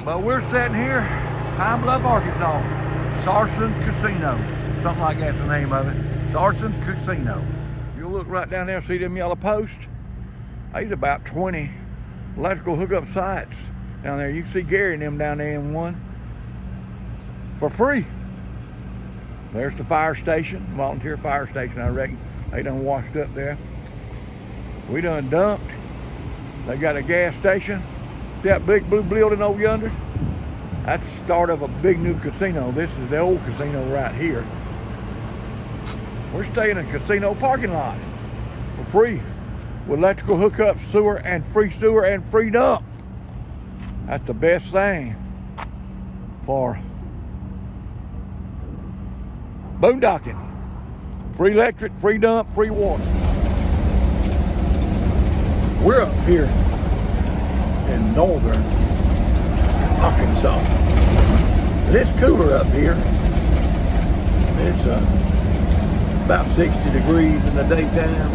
But we're sitting here, Pine Bluff, Arkansas, Sarson Casino. Something like that's the name of it. Sarson Casino. You'll look right down there and see them yellow posts. There's about 20 electrical hookup sites down there. You can see Gary and them down there in one for free. There's the fire station, volunteer fire station, I reckon. They done washed up there. We done dumped. They got a gas station. See that big blue building over yonder? That's the start of a big new casino. This is the old casino right here. We're staying in a casino parking lot for free with electrical hookups, sewer and free dump. That's the best thing for boondocking. Free electric, free dump, free water. We're up here in northern Arkansas. And it's cooler up here. It's about 60 degrees in the daytime.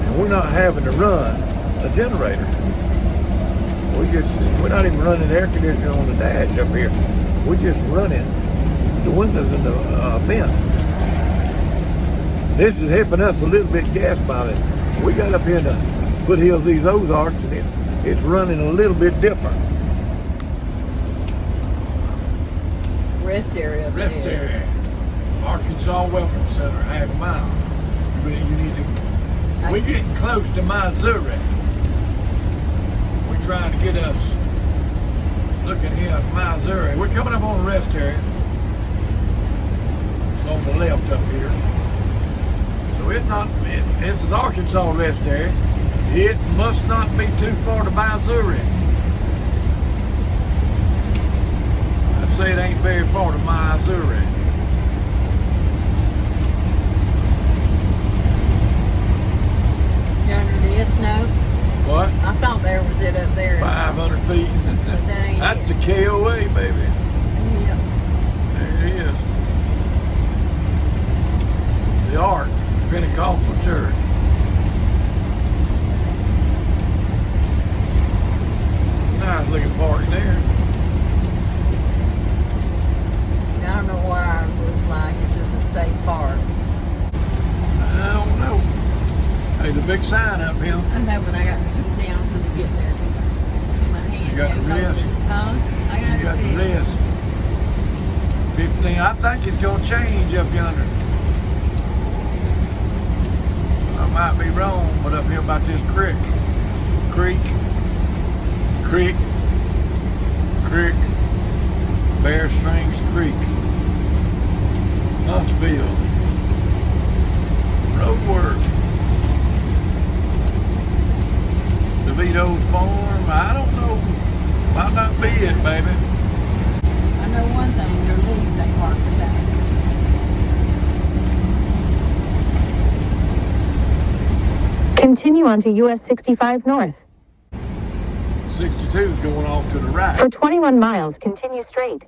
And we're not having to run a generator. We're not even running air conditioning on the dash up here. We're just running the windows in the vent. This is helping us a little bit gas mileage. We got up here in the foothills of these Ozarks, and it's running a little bit different. Rest area. Rest area. Arkansas Welcome Center, half a mile. You need to. We're getting close to Missouri. We're trying to get us looking here at Missouri. We're coming up on the rest area. It's on the left up here. So this is Arkansas rest area. It must not be too far to Missouri. I'd say it ain't very far to Missouri. No. What? I thought there was it up there. 500 feet. But that ain't That's it. the KOA, baby. Yep. There it is. The Ark Pentecostal Church. Nice looking park there. I don't know what ours looks like. It's just a state park. I don't know. There's a big sign up here. I know, but I got to put it down until we get there. My hand. You got the wrist? Huh? I You got the list. 15. I think it's gonna change up yonder. I might be wrong, but up here about this creek. Bear Strings Creek. Huntsville. Road work. DeVito's Farm. I don't know. Might not be it, baby. I know one thing. Your leaves ain't marked today. Continue onto US 65 North. 62 is going off to the right. For 21 miles, continue straight.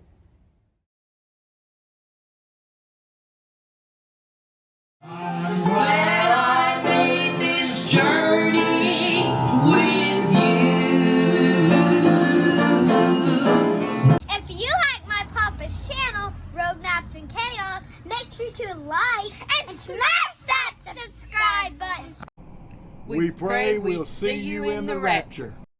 I'm glad I made this journey with you. If you like my Papa's channel, Road Maps and Chaos, make sure to like and smash that subscribe button. We pray we'll see you in the rapture.